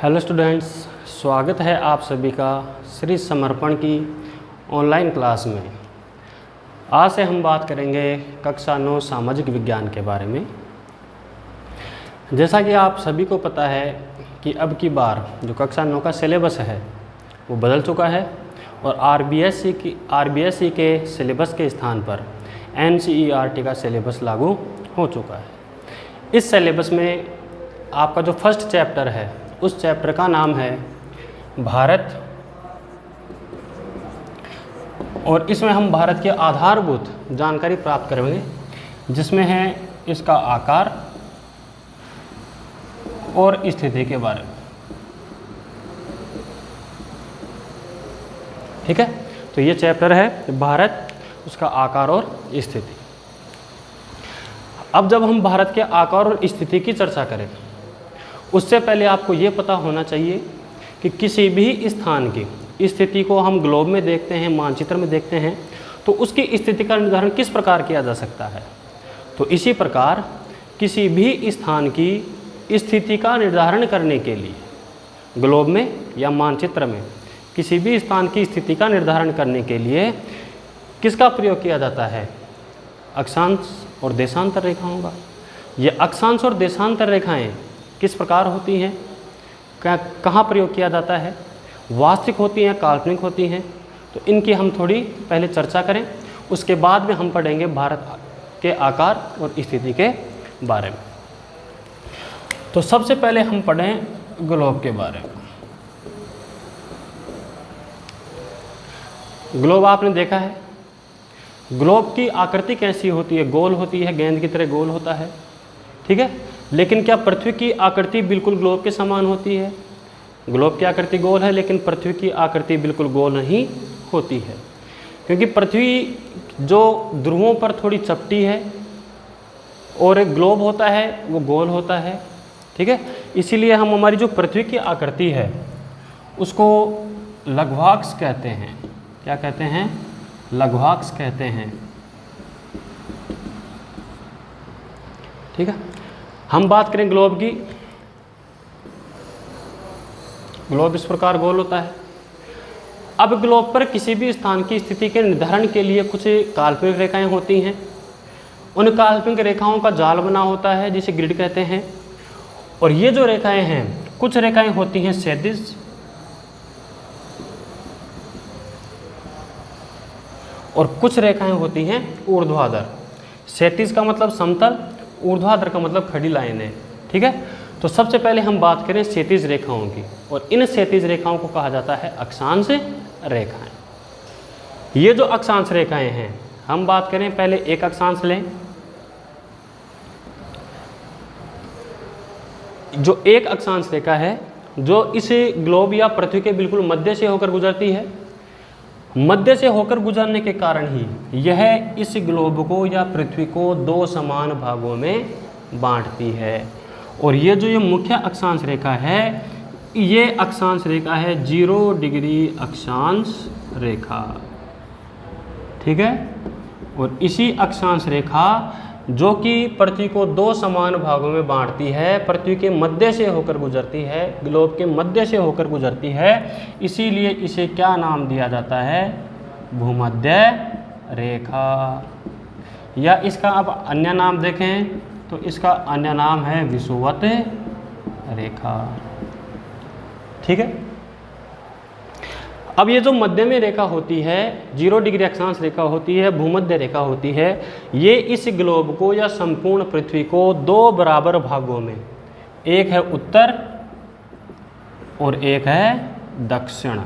Hello students, स्वागत है आप सभी का श्री समर्पण की ऑनलाइन क्लास में। आज से हम बात करेंगे कक्षा 9 सामाजिक विज्ञान के बारे में। जैसा कि आप सभी को पता है कि अब की बार जो कक्षा 9 का सिलेबस है वो बदल चुका है और आरबीएसई के सिलेबस के स्थान पर एनसीईआरटी का सिलेबस लागू हो चुका है। इस सिलेबस में आपका जो फर्स्ट चैप्टर है उस चैप्टर का नाम है भारत, और इसमें हम भारत की आधारभूत जानकारी प्राप्त करेंगे, जिसमें है इसका आकार और स्थिति के बारे में। ठीक है, तो ये चैप्टर है भारत, उसका आकार और स्थिति। अब जब हम भारत के आकार और स्थिति की चर्चा करें, उससे पहले आपको ये पता होना चाहिए कि किसी भी स्थान की स्थिति को हम ग्लोब में देखते हैं, मानचित्र में देखते हैं, तो उसकी स्थिति का निर्धारण किस प्रकार किया जा सकता है। तो इसी प्रकार किसी भी स्थान की स्थिति का निर्धारण करने के लिए ग्लोब में या मानचित्र में किसी भी स्थान की स्थिति का निर्धारण करने के लिए किसका प्रयोग किया जाता है? अक्षांश और देशांतर रेखाओं का। ये अक्षांश और देशांतर रेखाएं किस प्रकार होती हैं, कहाँ प्रयोग किया जाता है, वास्तविक होती हैं, काल्पनिक होती हैं, तो इनकी हम थोड़ी पहले चर्चा करें। उसके बाद में हम पढ़ेंगे भारत के आकार और स्थिति के बारे में। तो सबसे पहले हम पढ़ें ग्लोब के बारे में। ग्लोब आपने देखा है, ग्लोब की आकृति कैसी होती है? गोल होती है, गेंद की तरह गोल होता है। ठीक है, लेकिन क्या पृथ्वी की आकृति बिल्कुल ग्लोब के समान होती है? ग्लोब की आकृति गोल है, लेकिन पृथ्वी की आकृति बिल्कुल गोल नहीं होती है, क्योंकि पृथ्वी जो ध्रुवों पर थोड़ी चपटी है और एक ग्लोब होता है वो गोल होता है। ठीक है, इसीलिए हम हमारी जो पृथ्वी की आकृति है उसको लघ्वाक्ष कहते हैं। क्या कहते हैं? लघ्वाक्ष कहते हैं। ठीक है, हम बात करें ग्लोब की। ग्लोब इस प्रकार गोल होता है। अब ग्लोब पर किसी भी स्थान की स्थिति के निर्धारण के लिए कुछ काल्पनिक रेखाएं होती हैं। उन काल्पनिक रेखाओं का जाल बना होता है जिसे ग्रिड कहते हैं। और ये जो रेखाएं हैं, कुछ रेखाएं होती हैं क्षैतिज और कुछ रेखाएं होती हैं ऊर्ध्वाधर। क्षैतिज का मतलब समतल, ऊर्ध्वाधर का मतलब खड़ी लाइनें। ठीक है, तो सबसे पहले हम बात करें क्षैतिज रेखाओं की, और इन क्षैतिज रेखाओं को कहा जाता है अक्षांश रेखाएं। ये जो अक्षांश रेखाएं हैं, हम बात करें पहले एक अक्षांश लें। जो एक अक्षांश रेखा है जो इस ग्लोब या पृथ्वी के बिल्कुल मध्य से होकर गुजरती है, मध्य से होकर गुजरने के कारण ही यह इस ग्लोब को या पृथ्वी को दो समान भागों में बांटती है। और ये मुख्य अक्षांश रेखा है, ये अक्षांश रेखा है 0 डिग्री अक्षांश रेखा। ठीक है, और इसी अक्षांश रेखा जो कि पृथ्वी को दो समान भागों में बांटती है, पृथ्वी के मध्य से होकर गुजरती है, ग्लोब के मध्य से होकर गुजरती है, इसीलिए इसे क्या नाम दिया जाता है? भूमध्य रेखा। या इसका अब अन्य नाम देखें तो इसका अन्य नाम है विषुवत रेखा। ठीक है, अब ये जो मध्य में रेखा होती है, 0 डिग्री अक्षांश रेखा होती है, भूमध्य रेखा होती है, ये इस ग्लोब को या संपूर्ण पृथ्वी को दो बराबर भागों में, एक है उत्तर और एक है दक्षिण,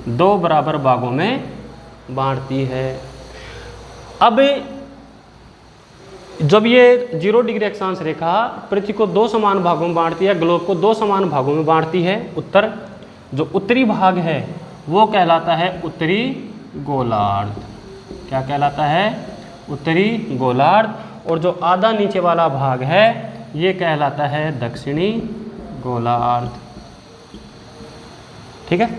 दो बराबर भागों में बांटती है। अब जब ये 0 डिग्री अक्षांश रेखा पृथ्वी को दो समान भागों में बांटती है, ग्लोब को दो समान भागों में बांटती है, जो उत्तरी भाग है वो कहलाता है उत्तरी गोलार्ध। क्या कहलाता है? उत्तरी गोलार्ध। और जो आधा नीचे वाला भाग है ये कहलाता है दक्षिणी गोलार्ध। ठीक है,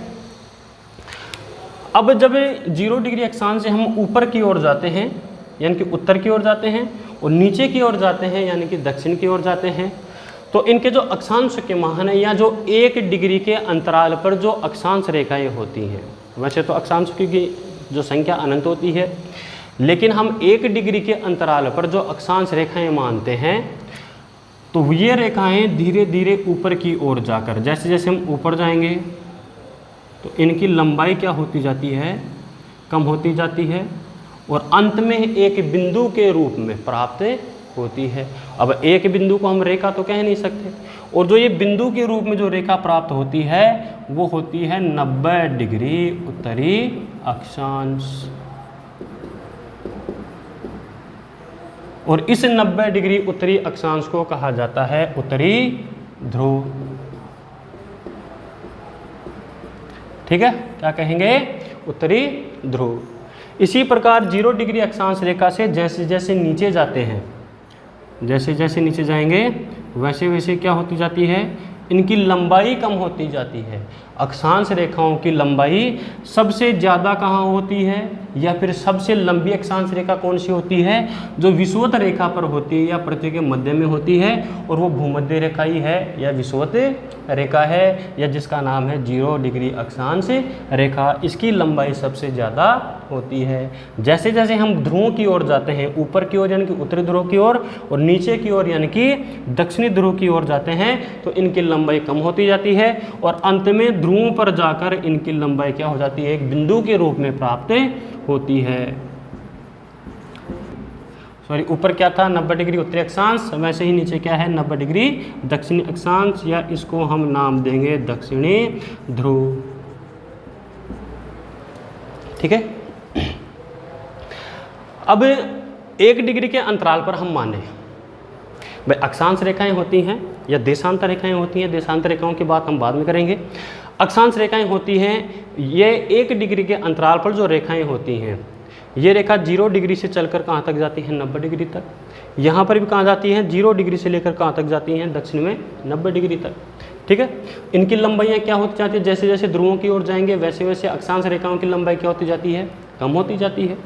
अब जब 0 डिग्री अक्षांश से हम ऊपर की ओर जाते हैं यानी कि उत्तर की ओर जाते हैं, और नीचे की ओर जाते हैं यानी कि दक्षिण की ओर जाते हैं, तो इनके जो अक्षांश के मान है या जो 1 डिग्री के अंतराल पर जो अक्षांश रेखाएं होती हैं, वैसे तो अक्षांश की जो संख्या अनंत होती है, लेकिन हम 1 डिग्री के अंतराल पर जो अक्षांश रेखाएं मानते हैं, तो ये रेखाएं धीरे धीरे ऊपर की ओर जाकर, जैसे जैसे हम ऊपर जाएंगे तो इनकी लंबाई क्या होती जाती है, कम होती जाती है और अंत में एक बिंदु के रूप में प्राप्त होती है। अब एक बिंदु को हम रेखा तो कह नहीं सकते, और जो ये बिंदु के रूप में जो रेखा प्राप्त होती है वो होती है 90 डिग्री उत्तरी अक्षांश। और इस 90 डिग्री उत्तरी अक्षांश को कहा जाता है उत्तरी ध्रुव। ठीक है, क्या कहेंगे, उत्तरी ध्रुव। इसी प्रकार 0 डिग्री अक्षांश रेखा से जैसे जैसे नीचे जाते हैं, जैसे जैसे नीचे जाएंगे वैसे वैसे क्या होती जाती है, इनकी लंबाई कम होती जाती है। अक्षांश रेखाओं की लंबाई सबसे ज़्यादा कहाँ होती है, या फिर सबसे लंबी अक्षांश रेखा कौन सी होती है, जो विषुवत रेखा पर होती है या पृथ्वी के मध्य में होती है, और वो भूमध्य रेखा ही है या विषुवत रेखा है, या जिसका नाम है 0 डिग्री अक्षांश रेखा। इसकी लंबाई सबसे ज़्यादा होती है। जैसे जैसे हम ध्रुवों की ओर जाते हैं, ऊपर की ओर यानी कि उत्तरी ध्रुव की ओर, और नीचे की ओर यानी कि दक्षिणी ध्रुव की ओर जाते हैं, तो इनकी लंबाई कम होती जाती है और अंत में ध्रुवों पर जाकर इनकी लंबाई क्या हो जाती है, एक बिंदु के रूप में प्राप्त होती है। सॉरी, ऊपर क्या था 90 डिग्री उत्तरी अक्षांश, वैसे ही नीचे क्या है 90 डिग्री दक्षिणी अक्षांश, या इसको हम नाम देंगे दक्षिणी ध्रुव। ठीक है, अब 1 डिग्री के अंतराल पर हम माने भाई अक्षांश रेखाएं होती हैं या देशांतर रेखाएं होती हैं। देशांतर रेखाओं की बात हम बाद में करेंगे। अक्षांश रेखाएं होती हैं, ये 1 डिग्री के अंतराल पर जो रेखाएं होती हैं, ये रेखा 0 डिग्री से चलकर कहाँ तक जाती है, 90 डिग्री तक। यहाँ पर भी कहाँ जाती हैं, 0 डिग्री से लेकर कहाँ तक जाती हैं, दक्षिण में 90 डिग्री तक। ठीक है, इनकी लंबाइयाँ क्या होती जाती है, जैसे जैसे ध्रुवों की ओर जाएंगे वैसे वैसे अक्षांश रेखाओं की लंबाई क्या होती जाती है, कम होती जाती है।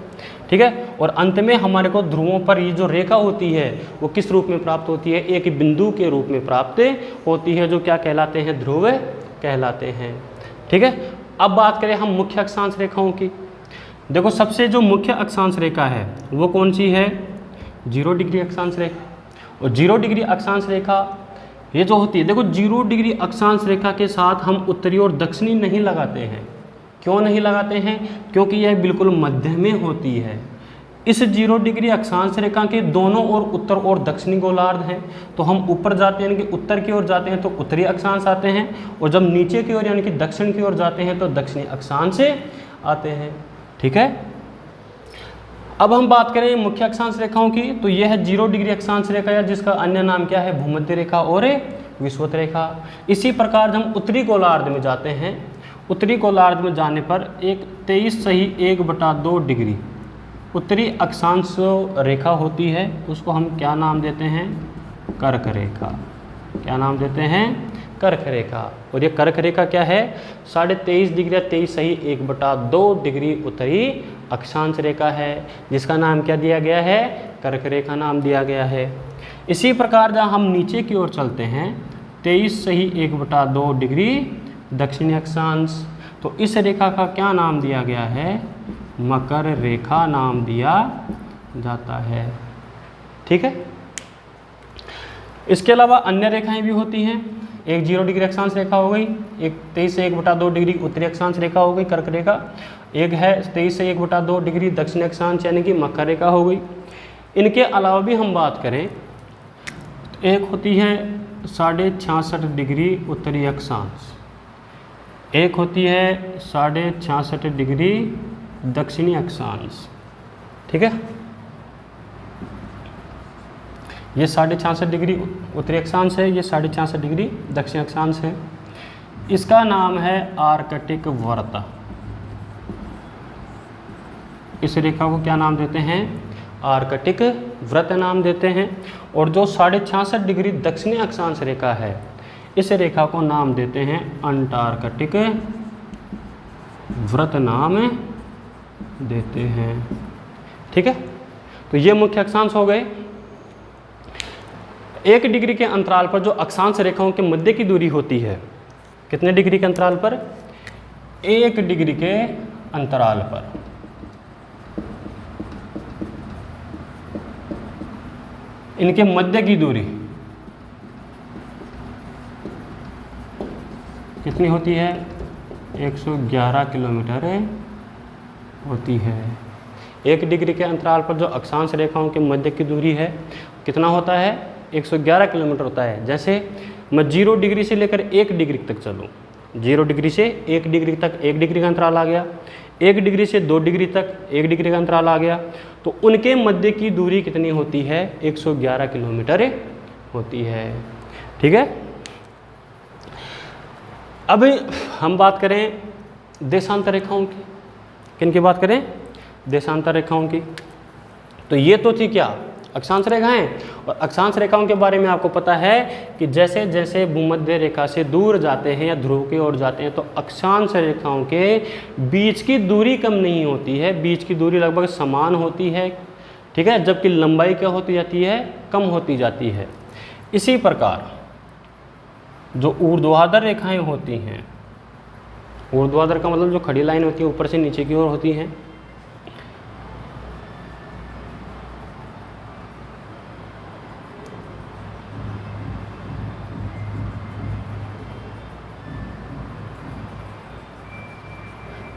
ठीक है, और अंत में हमारे को ध्रुवों पर ये जो रेखा होती है वो किस रूप में प्राप्त होती है, एक बिंदु के रूप में प्राप्त होती है, जो क्या कहलाते हैं, ध्रुव कहलाते हैं। ठीक है, अब बात करें हम मुख्य अक्षांश रेखाओं की। देखो, सबसे जो मुख्य अक्षांश रेखा है वो कौन सी है, 0 डिग्री अक्षांश रेखा। और 0 डिग्री अक्षांश रेखा ये जो होती है, देखो 0 डिग्री अक्षांश रेखा के साथ हम उत्तरी और दक्षिणी नहीं लगाते हैं। क्यों नहीं लगाते हैं, क्योंकि यह बिल्कुल मध्य में होती है। इस 0 डिग्री अक्षांश रेखा के दोनों ओर उत्तर और दक्षिणी गोलार्ध हैं, तो हम ऊपर जाते हैं यानी कि उत्तर की ओर जाते हैं तो उत्तरी अक्षांश आते हैं, और जब नीचे की ओर यानी कि दक्षिण की ओर जाते हैं तो दक्षिणी अक्षांश आते हैं। ठीक है, अब हम बात करें मुख्य अक्षांश रेखाओं की, तो यह है 0 डिग्री अक्षांश रेखा, या जिसका अन्य नाम क्या है, भूमध्य रेखा और विषुवत रेखा। इसी प्रकार जब हम उत्तरी गोलार्ध में जाते हैं, उत्तरी गोलार्ध में जाने पर एक 23.1/2 डिग्री उत्तरी अक्षांश रेखा होती है, उसको हम क्या नाम देते हैं, कर्क रेखा। क्या नाम देते हैं, कर्क रेखा। और ये कर्क रेखा क्या है, 23.5 डिग्री 23.1/2 डिग्री उत्तरी अक्षांश रेखा है, जिसका नाम क्या दिया गया है, कर्क रेखा नाम दिया गया है। इसी प्रकार जब हम नीचे की ओर चलते हैं, 23.1/2 डिग्री दक्षिणी अक्षांश, तो इस रेखा का क्या नाम दिया गया है, मकर रेखा नाम दिया जाता है। ठीक है, इसके अलावा अन्य रेखाएं भी होती हैं। एक 0 डिग्री अक्षांश रेखा हो गई, एक 23.1/2 डिग्री उत्तरी अक्षांश रेखा हो गई, कर्क रेखा। एक है 23.1/2 डिग्री दक्षिणी अक्षांश यानी कि मकर रेखा हो गई। इनके अलावा भी हम बात करें, एक होती है 66.5 डिग्री उत्तरी अक्षांश, एक होती है 66.5 डिग्री दक्षिणी अक्षांश। ठीक है, ये 66.5 डिग्री उत्तरी अक्षांश है, ये 66.5 डिग्री दक्षिणी अक्षांश है। इसका नाम है आर्कटिक वृत्त। इस रेखा को क्या नाम देते हैं, आर्कटिक वृत्त नाम देते हैं। और जो 66.5 डिग्री दक्षिणी अक्षांश रेखा है, इस रेखा को नाम देते हैं अंटार्कटिक वृत्त नाम देते हैं। ठीक है, तो ये मुख्य अक्षांश हो गए। 1 डिग्री के अंतराल पर जो अक्षांश रेखाओं के मध्य की दूरी होती है, कितने डिग्री के अंतराल पर? 1 डिग्री के अंतराल पर इनके मध्य की दूरी कितनी होती है? 111 किलोमीटर होती है। 1 डिग्री के अंतराल पर जो अक्षांश रेखाओं के मध्य की दूरी है कितना होता है? 111 किलोमीटर होता है। जैसे मैं 0 डिग्री से लेकर 1 डिग्री तक चलूँ, 0 डिग्री से 1 डिग्री तक 1 डिग्री का अंतराल आ गया, 1 डिग्री से 2 डिग्री तक 1 डिग्री का अंतराल आ गया, तो उनके मध्य की दूरी कितनी होती है? 111 किलोमीटर होती है। ठीक है। अब हम बात करें देशांतर रेखाओं की। किन की बात करें? देशांतर रेखाओं की। तो ये तो थी क्या? अक्षांश रेखाएं। और अक्षांश रेखाओं के बारे में आपको पता है कि जैसे जैसे भूमध्य रेखा से दूर जाते हैं या ध्रुव की ओर जाते हैं तो अक्षांश रेखाओं के बीच की दूरी कम नहीं होती है, बीच की दूरी लगभग समान होती है। ठीक है। जबकि लंबाई क्या होती जाती है? कम होती जाती है। इसी प्रकार जो ऊर्ध्वाधर रेखाएं होती हैं, ऊर्ध्वाधर का मतलब जो खड़ी लाइन होती है ऊपर से नीचे की ओर होती हैं,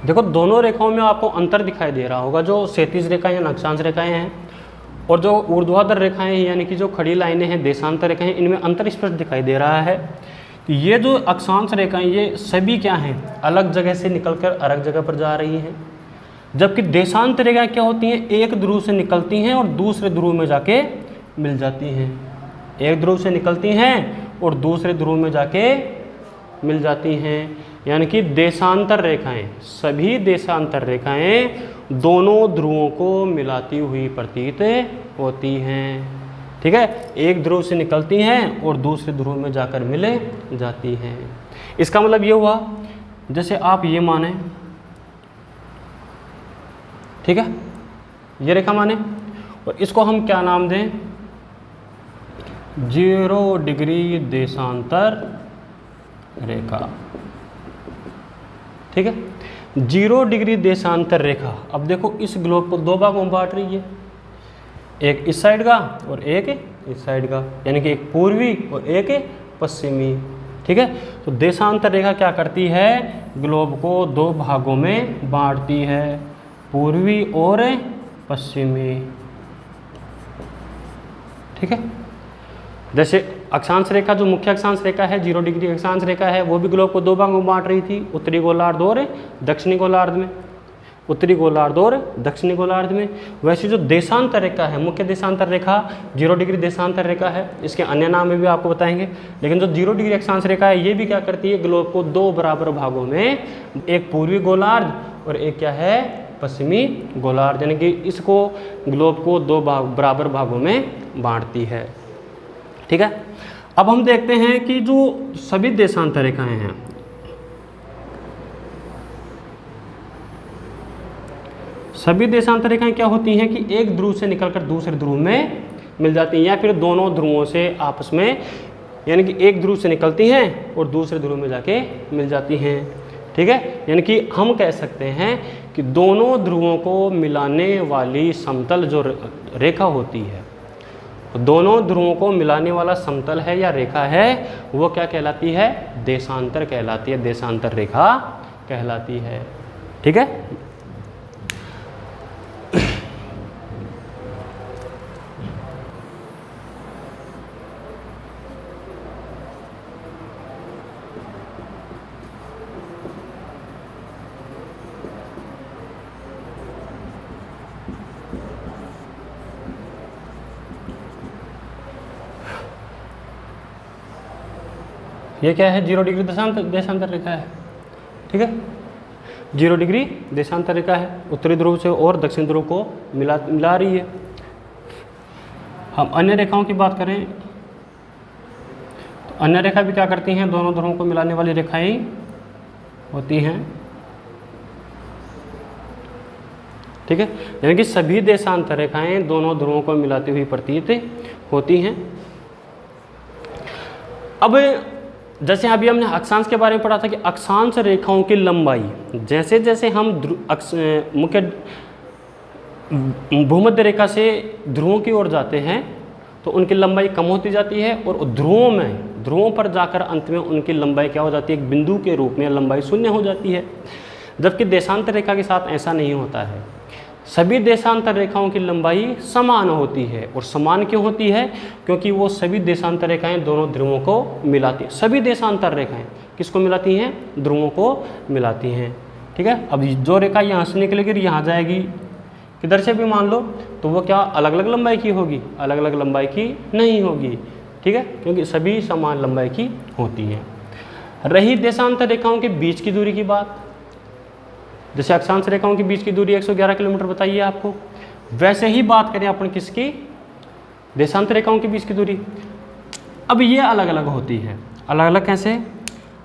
देखो दोनों रेखाओं में आपको अंतर दिखाई दे रहा होगा। जो क्षैतिज रेखाएं या अक्षांश रेखाएं हैं और जो ऊर्ध्वाधर रेखाएं हैं यानी कि जो खड़ी लाइनें हैं देशांतर रेखाएं, इनमें अंतर स्पष्ट दिखाई दे रहा है। तो ये जो अक्षांश रेखाएं ये सभी क्या हैं? अलग जगह से निकलकर अलग जगह पर जा रही हैं। जबकि देशांतर रेखाएं क्या होती हैं? एक ध्रुव से निकलती हैं और दूसरे ध्रुव में जाके मिल जाती हैं। एक ध्रुव से निकलती हैं और दूसरे ध्रुव में जाके मिल जाती हैं। यानी कि देशांतर रेखाएं, सभी देशांतर रेखाएं दोनों ध्रुवों को मिलाती हुई प्रतीत होती हैं। ठीक है। एक ध्रुव से निकलती हैं और दूसरे ध्रुव में जाकर मिले जाती हैं। इसका मतलब ये हुआ जैसे आप ये माने, ठीक है, ये रेखा माने और इसको हम क्या नाम दें? 0 डिग्री देशांतर रेखा। ठीक है। 0 डिग्री देशांतर रेखा। अब देखो इस ग्लोब को 2 भागों में बांट रही है, एक इस साइड का और एक इस साइड का, यानी कि एक पूर्वी और एक पश्चिमी। ठीक है। तो देशांतर रेखा क्या करती है? ग्लोब को 2 भागों में बांटती है, पूर्वी और पश्चिमी। ठीक है। जैसे अक्षांश रेखा, जो मुख्य अक्षांश रेखा है 0 डिग्री अक्षांश रेखा है, वो भी ग्लोब को 2 भागों में बांट रही थी, उत्तरी गोलार्ध और दक्षिणी गोलार्ध में, उत्तरी गोलार्ध और दक्षिणी गोलार्ध में। वैसे जो देशांतर रेखा है, मुख्य देशांतर रेखा 0 डिग्री देशांतर रेखा है, इसके अन्य नाम भी आपको बताएंगे। लेकिन जो 0 डिग्री अक्षांश रेखा है ये भी क्या करती है? ग्लोब को 2 बराबर भागों में, एक पूर्वी गोलार्ध और एक क्या है? पश्चिमी गोलार्ध, यानी कि इसको ग्लोब को 2 बराबर भागों में बांटती है। ठीक है। अब हम देखते हैं कि जो सभी देशांतर रेखाएं हैं, सभी देशांतर रेखाएं क्या होती हैं कि एक ध्रुव से निकलकर दूसरे ध्रुव में मिल जाती हैं, या फिर दोनों ध्रुवों से आपस में, यानी कि एक ध्रुव से निकलती हैं और दूसरे ध्रुव में जाके मिल जाती हैं। ठीक है। यानी कि हम कह सकते हैं कि दोनों ध्रुवों को मिलाने वाली समतल जो रेखा होती है, दोनों ध्रुवों को मिलाने वाला समतल है या रेखा है, वो क्या कहलाती है? देशांतर कहलाती है, देशांतर रेखा कहलाती है। ठीक है। ये क्या है? 0 डिग्री देशांतर रेखा है। ठीक है। 0 डिग्री देशांतर रेखा है, उत्तरी ध्रुव से और दक्षिण ध्रुव को मिला रही है। हम अन्य रेखाओं की बात करें तो अन्य रेखा भी क्या करती हैं? दोनों ध्रुवों को मिलाने वाली रेखाएं होती हैं। ठीक है। यानी कि सभी देशांतर रेखाएं दोनों ध्रुवों को मिलाती हुई प्रतीत होती हैं। अब जैसे अभी हमने अक्षांश के बारे में पढ़ा था कि अक्षांश रेखाओं की लंबाई जैसे जैसे हम मुख्य भूमध्य रेखा से ध्रुवों की ओर जाते हैं तो उनकी लंबाई कम होती जाती है, और ध्रुवों पर जाकर अंत में उनकी लंबाई क्या हो जाती है, एक बिंदु के रूप में लंबाई शून्य हो जाती है। जबकि देशांतर रेखा के साथ ऐसा नहीं होता है। सभी देशांतर रेखाओं की लंबाई समान होती है। और समान क्यों होती है? क्योंकि वो सभी देशांतर रेखाएं दोनों ध्रुवों को मिलाती हैं। सभी देशांतर रेखाएं किसको मिलाती हैं? ध्रुवों को मिलाती हैं। ठीक है। अब जो रेखा यहाँ से निकलेगी यहाँ जाएगी, किधर से भी मान लो, तो वो क्या अलग अलग लंबाई की होगी? अलग अलग लंबाई की नहीं होगी। ठीक है, क्योंकि सभी समान लंबाई की होती हैं। रही देशांतर रेखाओं के बीच की दूरी की बात, जैसे अक्षांश रेखाओं के बीच की दूरी 111 किलोमीटर बताइए आपको, वैसे ही बात करें अपन किसकी? देशांतर रेखाओं के बीच की दूरी। अब ये अलग अलग होती है। अलग अलग कैसे?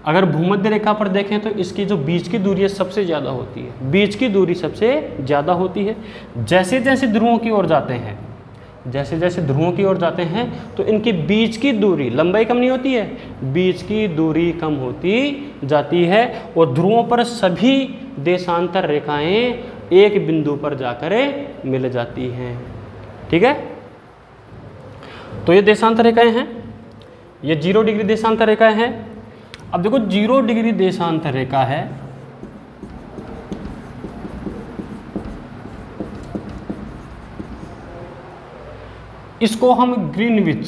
अगर भूमध्य रेखा पर देखें तो इसकी जो बीच की दूरी है सबसे ज़्यादा होती है। बीच की दूरी सबसे ज़्यादा होती है। जैसे जैसे ध्रुवों की ओर जाते हैं, जैसे जैसे ध्रुवों की ओर जाते हैं तो इनकी बीच की दूरी, लंबाई कम नहीं होती है, बीच की दूरी कम होती जाती है। और ध्रुवों पर सभी देशांतर रेखाएं एक बिंदु पर जाकर मिल जाती हैं। ठीक है, तो ये देशांतर रेखाएं हैं, ये 0 डिग्री देशांतर रेखाएं हैं। अब देखो 0 डिग्री देशांतर रेखा है, इसको हम ग्रीनविच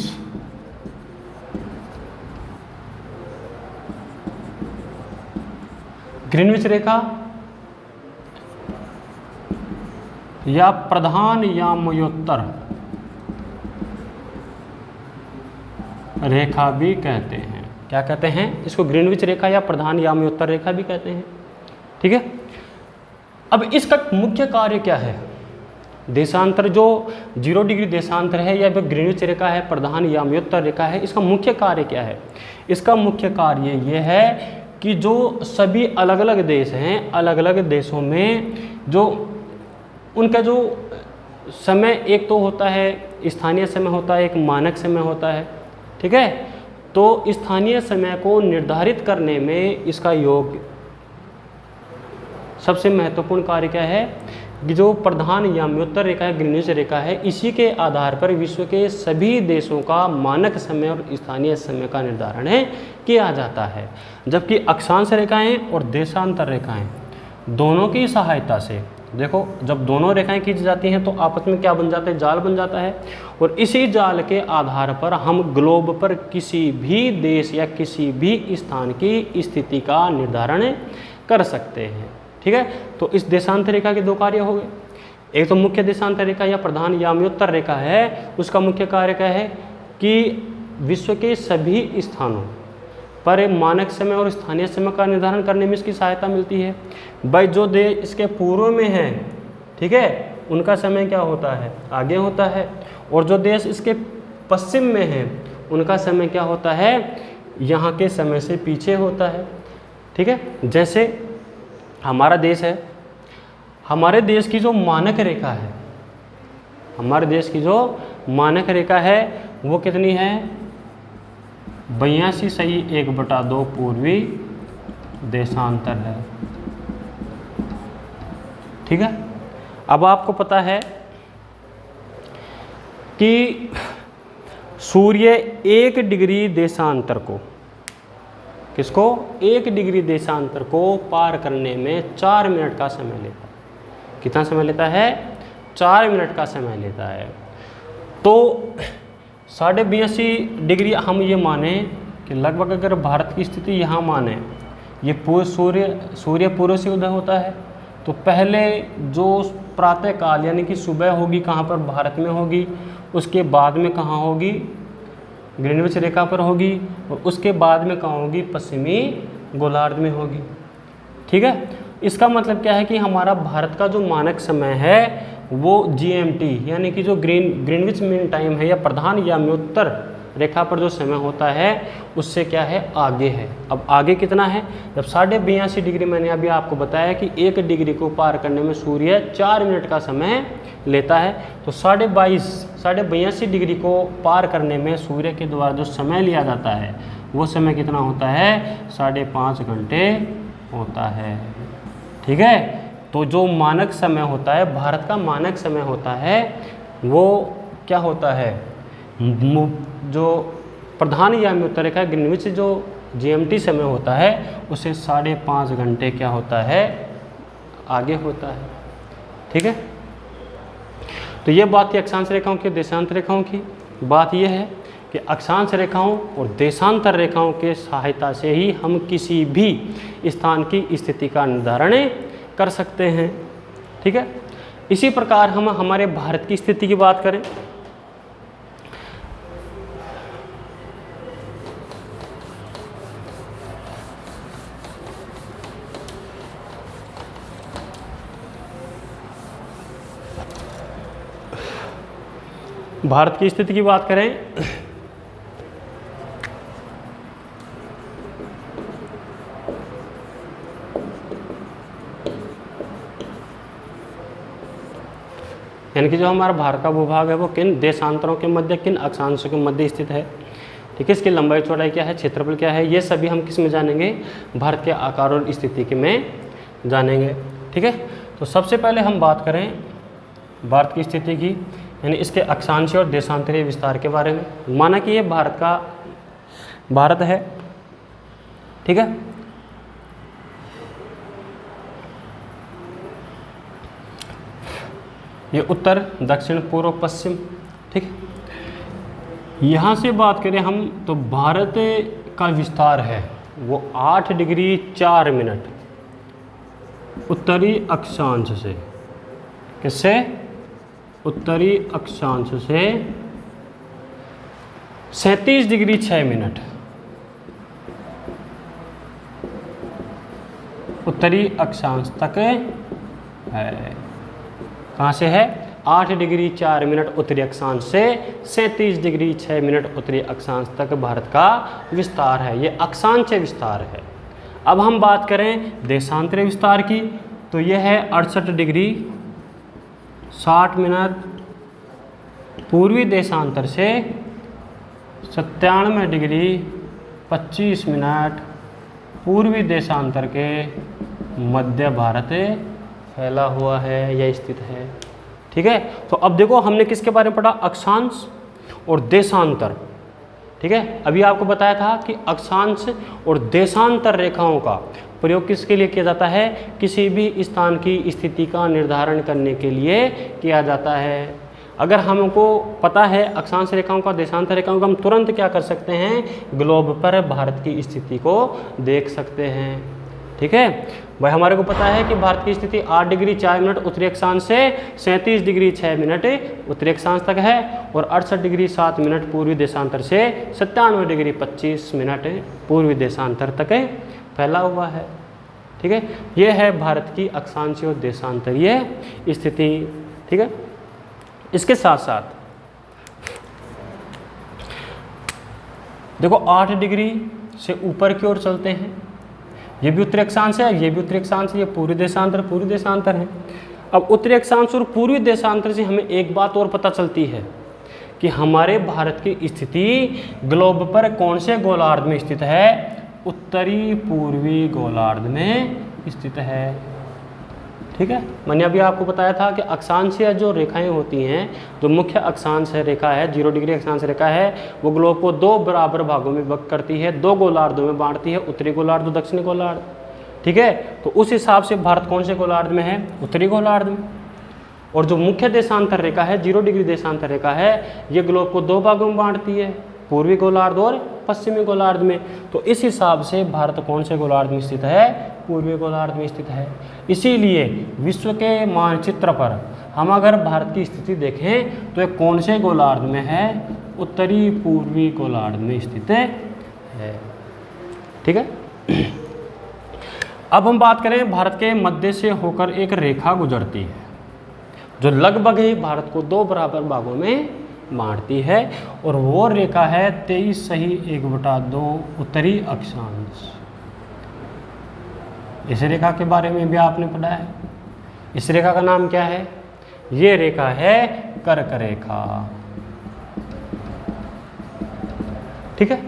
रेखा या प्रधान यामयोत्तर रेखा भी कहते हैं। क्या कहते हैं? इसको ग्रीनविच रेखा या प्रधान यामयोत्तर रेखा भी कहते हैं। ठीक है। अब इसका मुख्य कार्य क्या है? देशांतर जो 0 डिग्री देशांतर है या फिर ग्रीनविच रेखा है, प्रधान यामयोत्तर रेखा है, इसका मुख्य कार्य क्या है? इसका मुख्य कार्य ये है कि जो सभी अलग अलग देश हैं, अलग अलग देशों में जो उनका जो समय एक तो होता है स्थानीय समय होता है, एक मानक समय होता है। ठीक है, तो स्थानीय समय को निर्धारित करने में इसका योग सबसे महत्वपूर्ण कार्य क्या है कि जो प्रधान यामयोत्तर रेखा है, ग्रीनविच रेखा है, इसी के आधार पर विश्व के सभी देशों का मानक समय और स्थानीय समय का निर्धारण किया जाता है। जबकि अक्षांश रेखाएं और देशांतर रेखाएं दोनों की सहायता से, देखो जब दोनों रेखाएं खींची जाती हैं तो आपस में क्या बन जाता है? जाल बन जाता है। और इसी जाल के आधार पर हम ग्लोब पर किसी भी देश या किसी भी स्थान की स्थिति का निर्धारण कर सकते हैं। ठीक है, तो इस देशांतर रेखा के दो कार्य हो गए। एक तो मुख्य देशांतर रेखा या प्रधान यामयोत्तर रेखा है, उसका मुख्य कार्य क्या है कि विश्व के सभी स्थानों पर मानक समय और स्थानीय समय का निर्धारण करने में इसकी सहायता मिलती है। भाई जो देश इसके पूर्व में है, ठीक है, उनका समय क्या होता है? आगे होता है। और जो देश इसके पश्चिम में है उनका समय क्या होता है? यहाँ के समय से पीछे होता है। ठीक है, जैसे हमारा देश है, हमारे देश की जो मानक रेखा है, हमारे देश की जो मानक रेखा है वो कितनी है? 82.1/2 पूर्वी देशांतर है। ठीक है, अब आपको पता है कि सूर्य 1 डिग्री देशांतर को, किसको? 1 डिग्री देशांतर को पार करने में 4 मिनट का समय लेता है। कितना समय लेता है? 4 मिनट का समय लेता है। तो 82.5 डिग्री हम ये माने कि लगभग, अगर भारत की स्थिति यहाँ माने, ये सूर्य पूर्व से उदय होता है, तो पहले जो प्रातः काल यानी कि सुबह होगी कहाँ पर? भारत में होगी। उसके बाद में कहाँ होगी? ग्रीनविच रेखा पर होगी। और उसके बाद में कहाँ होगी? पश्चिमी गोलार्ध में होगी। ठीक है, इसका मतलब क्या है कि हमारा भारत का जो मानक समय है वो GMT यानी कि जो ग्रीनविच मीन टाइम है या प्रधान यामयोत्तर रेखा पर जो समय होता है उससे क्या है? आगे है। अब आगे कितना है? जब 82.5 डिग्री, मैंने अभी आपको बताया कि 1 डिग्री को पार करने में सूर्य 4 मिनट का समय लेता है, तो 82.5 डिग्री को पार करने में सूर्य के द्वारा जो समय लिया जाता है वो समय कितना होता है? 5.5 घंटे होता है। ठीक है, तो जो मानक समय होता है, भारत का मानक समय होता है, वो क्या होता है? जो प्रधान यामी उत्तर रेखा ग्रीनविच जो GMT समय होता है उसे 5.5 घंटे क्या होता है? आगे होता है। ठीक है, तो ये बात थी अक्षांश रेखाओं की, देशांतर रेखाओं की। बात यह है कि अक्षांश रेखाओं और देशांतर रेखाओं के सहायता से ही हम किसी भी स्थान की स्थिति का निर्धारण कर सकते हैं। ठीक है, इसी प्रकार हम हमारे भारत की स्थिति की बात करें। भारत की स्थिति की बात करें यानी कि जो हमारा भारत का भूभाग है वो किन देशांतरों के मध्य, किन अक्षांशों के मध्य स्थित है। ठीक है, इसकी लंबाई चौड़ाई क्या है, क्षेत्रफल क्या है, ये सभी हम किस में जानेंगे? भारत के आकार और स्थिति के में जानेंगे। ठीक है, तो सबसे पहले हम बात करें भारत की स्थिति की, यानी इसके अक्षांशीय और देशांतरीय विस्तार के बारे में। माना कि ये भारत है। ठीक है, ये उत्तर, दक्षिण, पूर्व, पश्चिम। ठीक है, यहाँ से बात करें हम तो भारत का विस्तार है वो 8 डिग्री 4 मिनट उत्तरी अक्षांश से। किससे? उत्तरी अक्षांश से 37 डिग्री 6 मिनट उत्तरी अक्षांश तक है। कहाँ से है? 8 डिग्री 4 मिनट उत्तरी अक्षांश से 37 डिग्री 6 मिनट उत्तरी अक्षांश तक भारत का विस्तार है। ये अक्षांशीय विस्तार है। अब हम बात करें देशांतरीय विस्तार की तो यह है 68 डिग्री 60 मिनट पूर्वी देशांतर से 97 डिग्री 25 मिनट पूर्वी देशांतर के मध्य भारत फैला हुआ है या स्थित है। ठीक है, तो अब देखो हमने किसके बारे में पढ़ा? अक्षांश और देशांतर। ठीक है, अभी आपको बताया था कि अक्षांश और देशांतर रेखाओं का प्रयोग किसके लिए किया जाता है? किसी भी स्थान की स्थिति का निर्धारण करने के लिए किया जाता है। अगर हमको पता है अक्षांश रेखाओं का, देशांतर रेखाओं का, हम तुरंत क्या कर सकते हैं? ग्लोब पर भारत की स्थिति को देख सकते हैं। ठीक है भाई, हमारे को पता है कि भारत की स्थिति 8 डिग्री 4 मिनट उत्तरी अक्षांश से 37 डिग्री 6 मिनट उत्तरी अक्षांश तक है और 68 डिग्री 7 मिनट पूर्वी देशांतर से 97 डिग्री 25 मिनट पूर्वी देशांतर तक फैला हुआ है। ठीक है, यह है भारत की अक्षांशीय और देशांतरीय स्थिति। ठीक है, इसके साथ साथ देखो 8 डिग्री से ऊपर की ओर चलते हैं। ये भी उत्तरी अक्षांश है, ये भी उत्तरी अक्षांश है, ये पूर्वी देशांतर है। अब उत्तरी अक्षांश और पूर्वी देशांतर से हमें एक बात और पता चलती है कि हमारे भारत की स्थिति ग्लोब पर कौन से गोलार्ध में स्थित है? उत्तरी पूर्वी गोलार्ध में स्थित है। ठीक है, मैंने अभी आपको बताया था कि अक्षांशीय जो रेखाएं होती हैं, जो मुख्य अक्षांश रेखा है 0 डिग्री अक्षांश रेखा है, वो ग्लोब को 2 बराबर भागों में विभक्त करती है, 2 गोलार्धों में बांटती है, उत्तरी गोलार्ध और दक्षिणी गोलार्ध। ठीक है, तो उस हिसाब से भारत कौन से गोलार्ध में है? उत्तरी गोलार्ध में। और जो मुख्य देशांतर रेखा है 0 डिग्री देशांतर रेखा है, ये ग्लोब को 2 भागों में बांटती है, पूर्वी गोलार्ध और पश्चिमी गोलार्ध में। तो इस हिसाब से भारत कौन से गोलार्ध में स्थित है? पूर्वी गोलार्ध में स्थित है। इसीलिए विश्व के मानचित्र पर हम अगर भारत की स्थिति देखें तो ये कौन से गोलार्ध में है? उत्तरी पूर्वी गोलार्ध में स्थित है। ठीक है, अब हम बात करें भारत के मध्य से होकर एक रेखा गुजरती है जो लगभग ही भारत को 2 बराबर भागों में बांटती है और वो रेखा है 23 सही 1/2 उत्तरी अक्षांश। इस रेखा के बारे में भी आपने पढ़ा है। इस रेखा का नाम क्या है? ये रेखा है कर्क रेखा। ठीक है,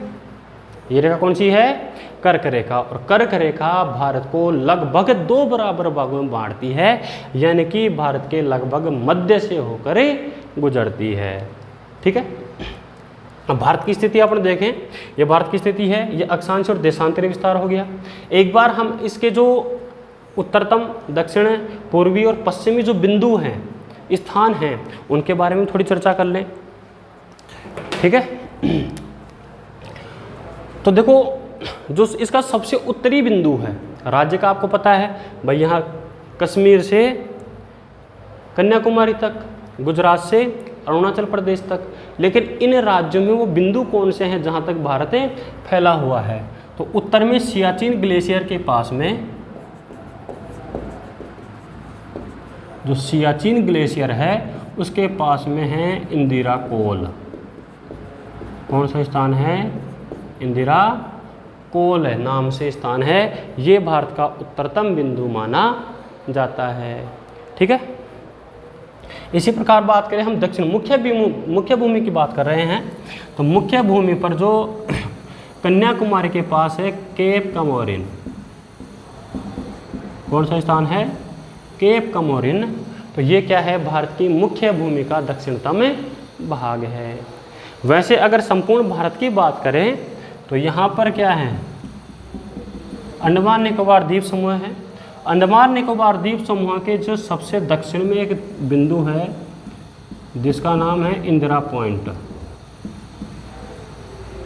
ये रेखा कौन सी है? कर्क रेखा। और कर्क रेखा भारत को लगभग 2 बराबर भागों में बांटती है, यानी कि भारत के लगभग मध्य से होकर गुजरती है। ठीक है। अब भारत की स्थिति अपन देखें, ये भारत की स्थिति है, ये अक्षांश और देशांतरीय विस्तार हो गया। एक बार हम इसके जो उत्तरतम, दक्षिण, पूर्वी और पश्चिमी जो बिंदु हैं, स्थान हैं, उनके बारे में थोड़ी चर्चा कर लें। ठीक है। तो देखो, जो इसका सबसे उत्तरी बिंदु है राज्य का, आपको पता है भाई, यहाँ कश्मीर से कन्याकुमारी तक, गुजरात से अरुणाचल प्रदेश तक। लेकिन इन राज्यों में वो बिंदु कौन से हैं जहाँ तक भारत फैला हुआ है? तो उत्तर में सियाचिन ग्लेशियर के पास में, जो सियाचिन ग्लेशियर है उसके पास में है इंदिरा कोल। कौन सा स्थान है? इंदिरा कोल है नाम से स्थान है। ये भारत का उत्तरतम बिंदु माना जाता है। ठीक है। इसी प्रकार बात करें हम दक्षिण मुख्य भूमि की बात कर रहे हैं, तो मुख्य भूमि पर जो कन्याकुमारी के पास है केप कमोरिन। कौन सा स्थान है? केप कमोरिन। तो ये क्या है? भारत की मुख्य भूमि का दक्षिणतम भाग है। वैसे अगर संपूर्ण भारत की बात करें तो यहाँ पर क्या है? अंडमान निकोबार द्वीप समूह है। अंडमान निकोबार द्वीप समूह के जो सबसे दक्षिण में एक बिंदु है जिसका नाम है इंदिरा पॉइंट।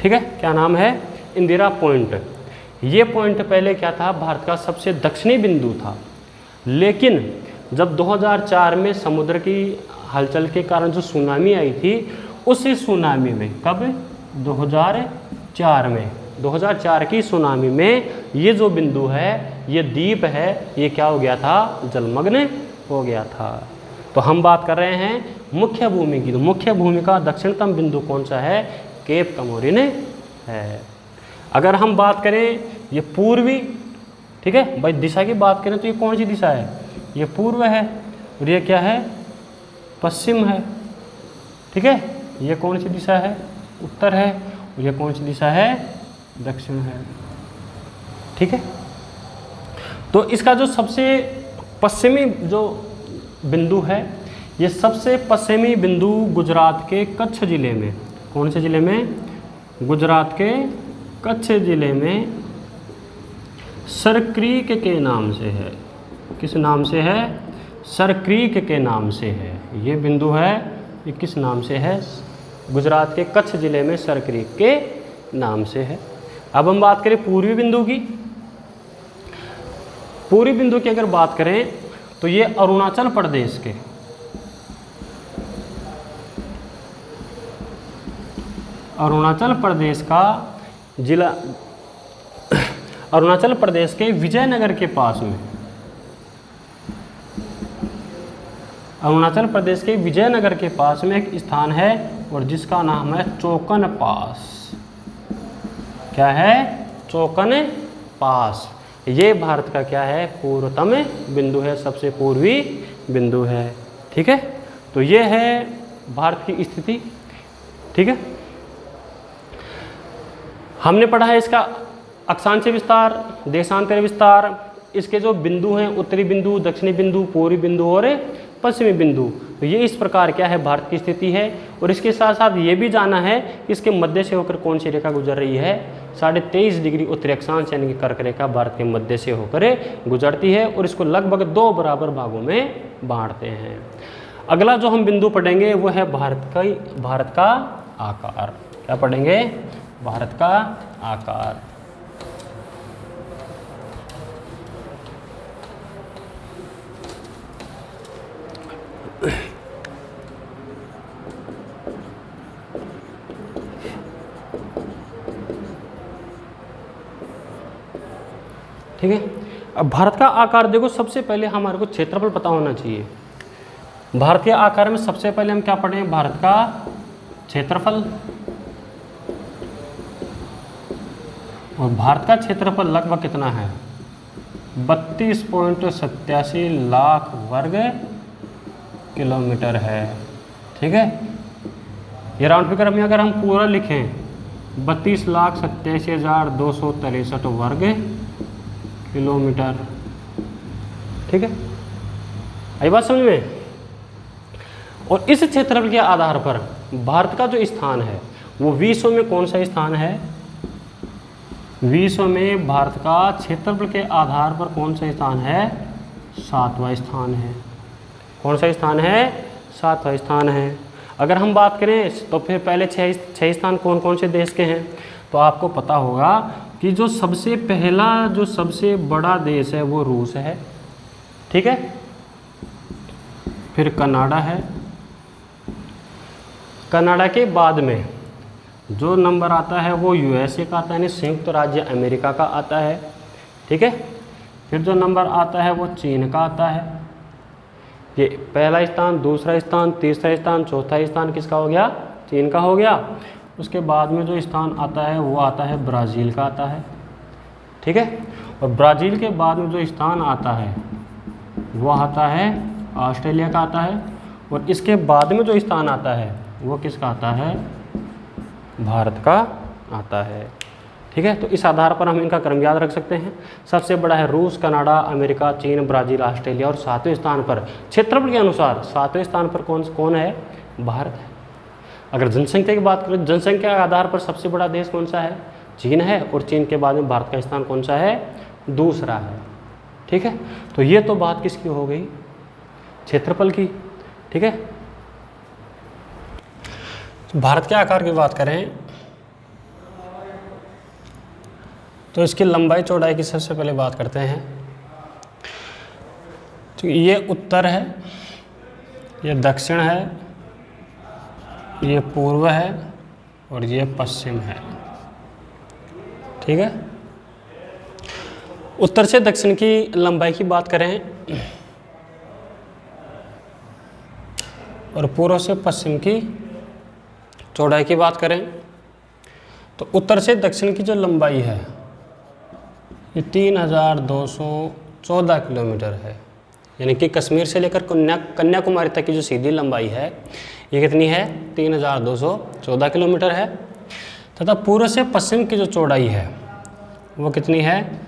ठीक है। क्या नाम है? इंदिरा पॉइंट। ये पॉइंट पहले क्या था? भारत का सबसे दक्षिणी बिंदु था। लेकिन जब 2004 में समुद्र की हलचल के कारण जो सुनामी आई थी, उसी सुनामी में, कब? 2004 की सुनामी में ये जो बिंदु है, ये द्वीप है, ये क्या हो गया था? जलमग्न हो गया था। तो हम बात कर रहे हैं मुख्य भूमि की। तो मुख्य भूमि का दक्षिणतम बिंदु कौन सा है? केप कमोरिन है। अगर हम बात करें ये पूर्वी, ठीक है भाई, दिशा की बात करें तो ये कौन सी दिशा है? ये पूर्व है। और ये क्या है? पश्चिम है। ठीक है। ये कौन सी दिशा है? उत्तर है। और ये कौन सी दिशा है? दक्षिण है। ठीक है। तो इसका जो सबसे पश्चिमी जो बिंदु है, ये सबसे पश्चिमी बिंदु गुजरात के कच्छ जिले में, कौन से जिले में? गुजरात के कच्छ जिले में सरक्रीक के नाम से है। किस नाम से है? सरक्रीक के नाम से है। ये बिंदु है, ये किस नाम से है? गुजरात के कच्छ जिले में सरक्रीक के नाम से है। अब हम बात करें पूर्वी बिंदु की। पूर्वी बिंदु की अगर बात करें तो ये अरुणाचल प्रदेश के, अरुणाचल प्रदेश का जिला, अरुणाचल प्रदेश के विजयनगर के पास में, अरुणाचल प्रदेश के विजयनगर के पास में एक स्थान है और जिसका नाम है चोकन पास। क्या है? चोकन पास। ये भारत का क्या है? पूर्वतम बिंदु है, सबसे पूर्वी बिंदु है। ठीक है। तो ये है भारत की स्थिति। ठीक है। हमने पढ़ा है इसका अक्षांशीय विस्तार, देशांतरीय विस्तार, इसके जो बिंदु हैं, उत्तरी बिंदु, दक्षिणी बिंदु, पूर्वी बिंदु और पश्चिमी बिंदु। तो ये इस प्रकार क्या है? भारत की स्थिति है। और इसके साथ साथ ये भी जाना है कि इसके मध्य से होकर कौन सी रेखा गुजर रही है? 23.5 डिग्री उत्तरी अक्षांश यानी कि कर्क रेखा भारत के मध्य से होकर गुजरती है और इसको लगभग 2 बराबर भागों में बांटते हैं। अगला जो हम बिंदु पढ़ेंगे वो है भारत का आकार। क्या पढ़ेंगे? भारत का आकार। ठीक है। अब भारत का आकार देखो, सबसे पहले हमारे को क्षेत्रफल पता होना चाहिए। भारत के आकार में सबसे पहले हम क्या पढ़ें? भारत का क्षेत्रफल। और भारत का क्षेत्रफल लगभग कितना है? 32.87 लाख वर्ग किलोमीटर है। ठीक है। ये राउंड फिगर में अगर हम पूरा लिखें, 32,87,263 वर्ग किलोमीटर। ठीक है, आई बात समझ में। और इस क्षेत्रफल के आधार पर भारत का जो स्थान है वो विश्व में कौन सा स्थान है? विश्व में भारत का क्षेत्रफल के आधार पर कौन सा स्थान है? 7वां स्थान है। कौन सा स्थान है? 7वां स्थान है। अगर हम बात करें तो फिर पहले 6 स्थान कौन कौन से देश के हैं? तो आपको पता होगा कि जो सबसे पहला जो सबसे बड़ा देश है वो रूस है। ठीक है, फिर कनाडा है। कनाडा के बाद में जो नंबर आता है वो यूएसए का आता है, यानी संयुक्त राज्य अमेरिका का आता है। ठीक है, फिर जो नंबर आता है वो चीन का आता है। ये पहला स्थान, दूसरा स्थान, तीसरा स्थान, चौथा स्थान किसका हो गया? चीन का हो गया। उसके बाद में जो स्थान आता है वो आता है ब्राज़ील का आता है। ठीक है, और ब्राज़ील के बाद में जो स्थान आता है वो आता है ऑस्ट्रेलिया का आता है। और इसके बाद में जो स्थान आता है वो किसका आता है? भारत का आता है। ठीक है, तो इस आधार पर हम इनका क्रम याद रख सकते हैं। सबसे बड़ा है रूस, कनाडा, अमेरिका, चीन, ब्राज़ील, ऑस्ट्रेलिया। और 7वें स्थान पर क्षेत्रफल के अनुसार 7वें स्थान पर कौन है? भारत है। अगर जनसंख्या की बात करें, जनसंख्या के आधार पर सबसे बड़ा देश कौन सा है? चीन है। और चीन के बाद में भारत का स्थान कौन सा है? दूसरा है। ठीक है, तो ये तो बात किसकी हो गई? क्षेत्रफल की। ठीक है, भारत के आकार की बात करें तो इसकी लंबाई चौड़ाई की सबसे पहले बात करते हैं। तो ये उत्तर है, ये दक्षिण है, ये पूर्व है और ये पश्चिम है। ठीक है, उत्तर से दक्षिण की लंबाई की बात करें और पूर्व से पश्चिम की चौड़ाई की बात करें तो उत्तर से दक्षिण की जो लंबाई है ये 3,214 किलोमीटर है। यानी कि कश्मीर से लेकर कन्याकुमारी तक की जो सीधी लंबाई है ये कितनी है? 3,214 किलोमीटर है। तथा पूर्व से पश्चिम की जो चौड़ाई है वो कितनी है?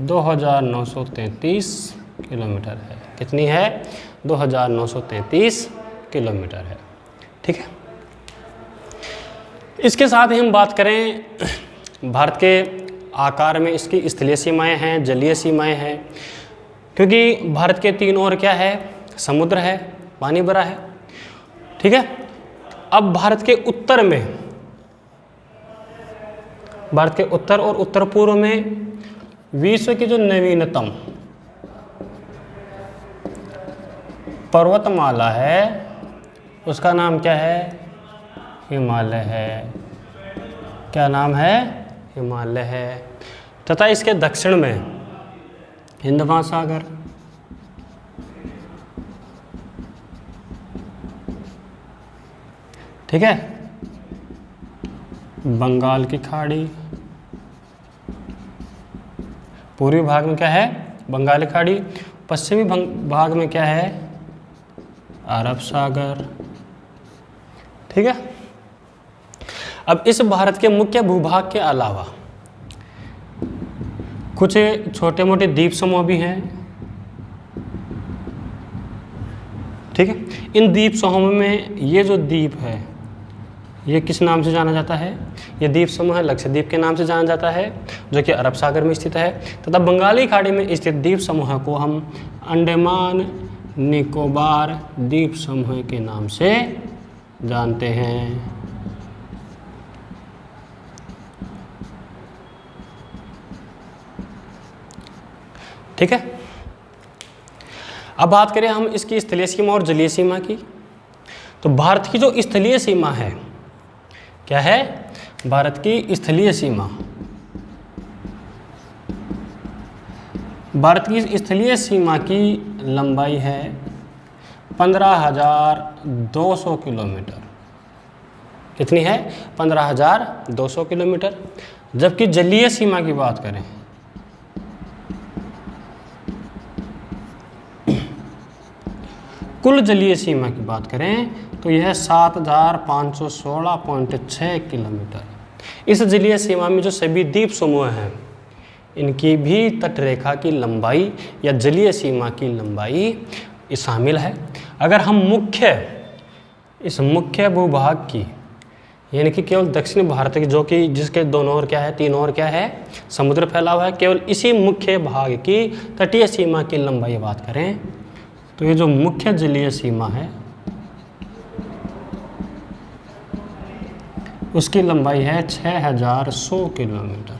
2,933 किलोमीटर है। कितनी है? 2,933 किलोमीटर है। ठीक है, इसके साथ ही हम बात करें भारत के आकार में इसकी स्थलीय सीमाएं हैं, जलीय सीमाएं हैं, क्योंकि भारत के 3 ओर क्या है? समुद्र है, पानी भरा है। ठीक है, अब भारत के उत्तर में, भारत के उत्तर और उत्तर पूर्व में विश्व की जो नवीनतम पर्वतमाला है उसका नाम क्या है? हिमालय है। क्या नाम है? हिमालय है। तथा इसके दक्षिण में हिंद महासागर, ठीक है, बंगाल की खाड़ी, पूर्वी भाग में क्या है? बंगाल की खाड़ी, पश्चिमी भाग में क्या है? अरब सागर। ठीक है, अब इस भारत के मुख्य भूभाग के अलावा कुछ छोटे मोटे द्वीप समूह भी हैं। ठीक है, इन द्वीप समूह में ये जो द्वीप है ये किस नाम से जाना जाता है? ये द्वीप समूह है लक्षद्वीप के नाम से जाना जाता है, जो कि अरब सागर में स्थित है। तथा बंगाली खाड़ी में स्थित द्वीप समूह को हम अंडमान निकोबार द्वीप समूह के नाम से जानते हैं। ठीक है, अब बात करें हम इसकी स्थलीय सीमा और जलीय सीमा की। तो भारत की जो स्थलीय सीमा है क्या है? भारत की स्थलीय सीमा, भारत की स्थलीय सीमा की लंबाई है 15,200 किलोमीटर। कितनी है? 15,200 किलोमीटर। जबकि जलीय सीमा की बात करें कुल जलीय सीमा की बात करें तो यह 7,516.6 किलोमीटर। इस जलीय सीमा में जो सभी द्वीप समूह हैं इनकी भी तटरेखा की लंबाई या जलीय सीमा की लंबाई शामिल है। अगर हम इस मुख्य भूभाग की यानी कि केवल दक्षिण भारत की जो कि जिसके दोनों ओर क्या है, तीनों ओर क्या है, समुद्र फैला हुआ है, केवल इसी मुख्य भाग की तटीय सीमा की लंबाई बात करें तो ये जो मुख्य जलीय सीमा है उसकी लंबाई है 6100 किलोमीटर।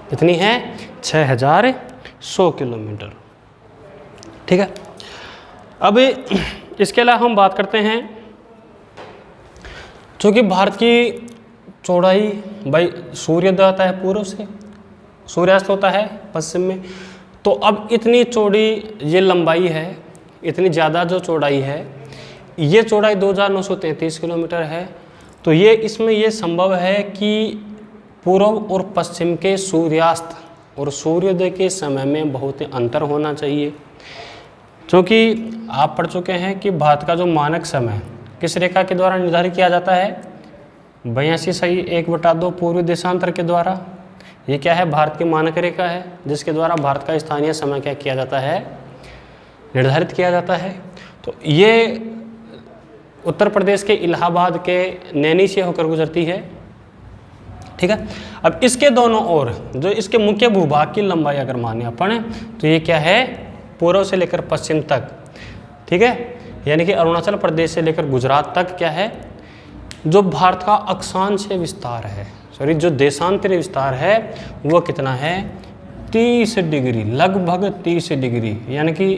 कितनी है? 6100 किलोमीटर। ठीक है। अब इसके अलावा हम बात करते हैं चूँकि भारत की चौड़ाई, भाई सूर्योदय होता है पूर्व से, सूर्यास्त होता है पश्चिम में, तो अब इतनी चौड़ी ये लंबाई है, इतनी ज़्यादा जो चौड़ाई है, ये चौड़ाई 2933 किलोमीटर है। तो ये इसमें ये संभव है कि पूर्व और पश्चिम के सूर्यास्त और सूर्योदय के समय में बहुत अंतर होना चाहिए, क्योंकि आप पढ़ चुके हैं कि भारत का जो मानक समय किस रेखा के द्वारा निर्धारित किया जाता है? 82 पूर्वी देशांतर के द्वारा। ये क्या है? भारत की मानक रेखा है जिसके द्वारा भारत का स्थानीय समय क्या किया जाता है? निर्धारित किया जाता है। तो ये उत्तर प्रदेश के इलाहाबाद के नैनी से होकर गुजरती है। ठीक है। अब इसके दोनों ओर जो इसके मुख्य भूभाग की लंबाई अगर माने अपन तो ये क्या है? पूर्व से लेकर पश्चिम तक। ठीक है। यानी कि अरुणाचल प्रदेश से लेकर गुजरात तक क्या है? जो भारत का अक्षांशीय विस्तार है, सॉरी जो देशांतरीय विस्तार है वो कितना है? 30 डिग्री, लगभग 30 डिग्री। यानी कि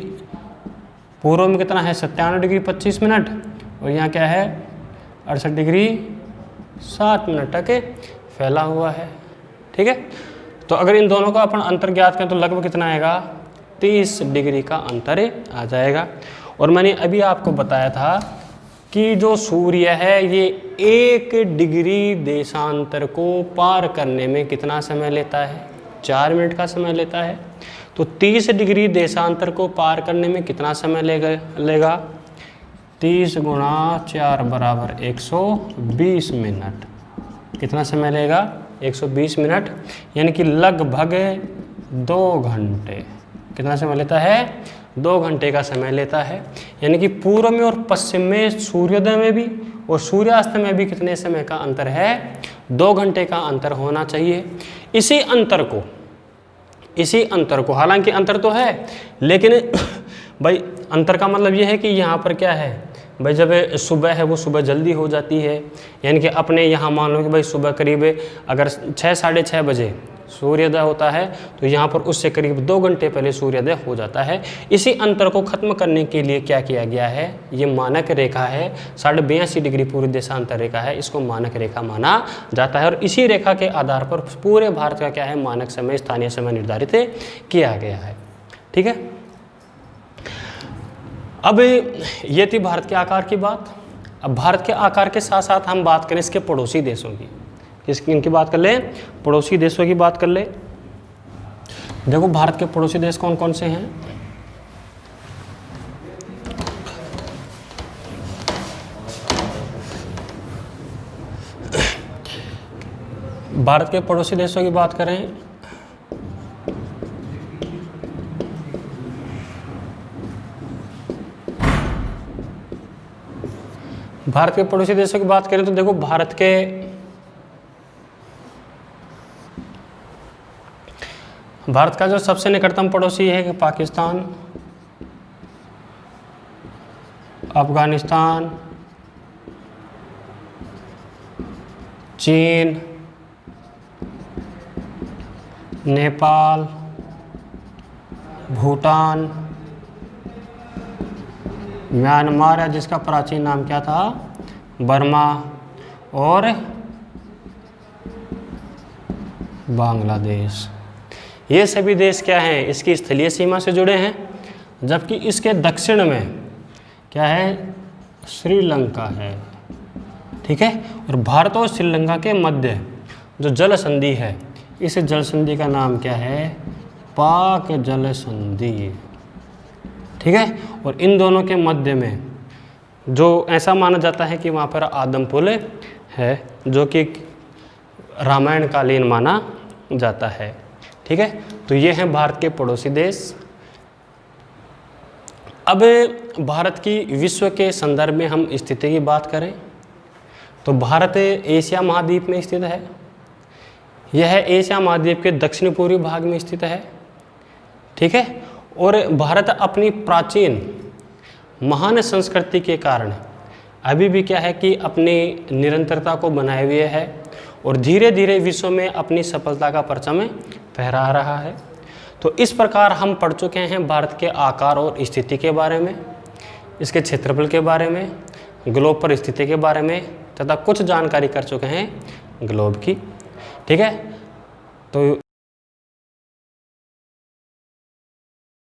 पूर्व में कितना है? 97 डिग्री 25 मिनट और यहाँ क्या है? 68 डिग्री 7 मिनट तक फैला हुआ है। ठीक है। तो अगर इन दोनों का अपन अंतर ज्ञात करें तो लगभग कितना आएगा? 30 डिग्री का अंतर आ जाएगा। और मैंने अभी आपको बताया था कि जो सूर्य है ये 1 डिग्री देशांतर को पार करने में कितना समय लेता है? 4 मिनट का समय लेता है। तो 30 डिग्री देशांतर को पार करने में कितना समय लेगा? 30 × 4 = 120 मिनट। कितना समय लेगा? 120 मिनट, यानी कि लगभग 2 घंटे। कितना समय लेता है? 2 घंटे का समय लेता है। यानी कि पूर्व में और पश्चिम में सूर्योदय में भी और सूर्यास्त में भी कितने समय का अंतर है? 2 घंटे का अंतर होना चाहिए। इसी अंतर को हालांकि अंतर तो है, लेकिन भाई अंतर का मतलब ये है कि यहाँ पर क्या है भाई, जब सुबह है वो सुबह जल्दी हो जाती है। यानी कि अपने यहाँ मान लो कि भाई सुबह करीब अगर 6 साढ़े 6 बजे सूर्योदय होता है तो यहाँ पर उससे करीब 2 घंटे पहले सूर्योदय हो जाता है। इसी अंतर को खत्म करने के लिए क्या किया गया है? ये मानक रेखा है, 82.5 डिग्री पूर्वी देशांतर रेखा है, इसको मानक रेखा माना जाता है। और इसी रेखा के आधार पर पूरे भारत का क्या है? मानक समय, स्थानीय समय निर्धारित किया गया है। ठीक है। अब ये थी भारत के आकार की बात। अब भारत के आकार के साथ साथ हम बात करें इसके पड़ोसी देशों की। इनकी बात कर ले, पड़ोसी देशों की बात कर ले। देखो भारत के पड़ोसी देश कौन कौन से हैं? भारत के पड़ोसी देशों की बात करें भारत के पड़ोसी देशों की बात करें तो देखो भारत का जो सबसे निकटतम पड़ोसी है कि पाकिस्तान, अफगानिस्तान, चीन, नेपाल, भूटान, म्यांमार है जिसका प्राचीन नाम क्या था? बर्मा, और बांग्लादेश। ये सभी देश क्या हैं? इसकी स्थलीय सीमा से जुड़े हैं। जबकि इसके दक्षिण में क्या है? श्रीलंका है। ठीक है। और भारत और श्रीलंका के मध्य जो जल संधि है, इस जल संधि का नाम क्या है? पाक जल संधि। ठीक है। और इन दोनों के मध्य में जो ऐसा माना जाता है कि वहाँ पर आदम पुल है, जो कि रामायण कालीन माना जाता है। ठीक है, तो ये हैं भारत के पड़ोसी देश। अब भारत की विश्व के संदर्भ में हम स्थिति की बात करें तो भारत एशिया महाद्वीप में स्थित है। यह एशिया महाद्वीप के दक्षिण पूर्वी भाग में स्थित है। ठीक है, और भारत अपनी प्राचीन महान संस्कृति के कारण अभी भी क्या है कि अपनी निरंतरता को बनाए हुए है और धीरे धीरे विश्व में अपनी सफलता का परचम फहरा रहा है। तो इस प्रकार हम पढ़ चुके हैं भारत के आकार और स्थिति के बारे में, इसके क्षेत्रफल के बारे में, ग्लोब पर स्थिति के बारे में, तथा कुछ जानकारी कर चुके हैं ग्लोब की। ठीक है, तो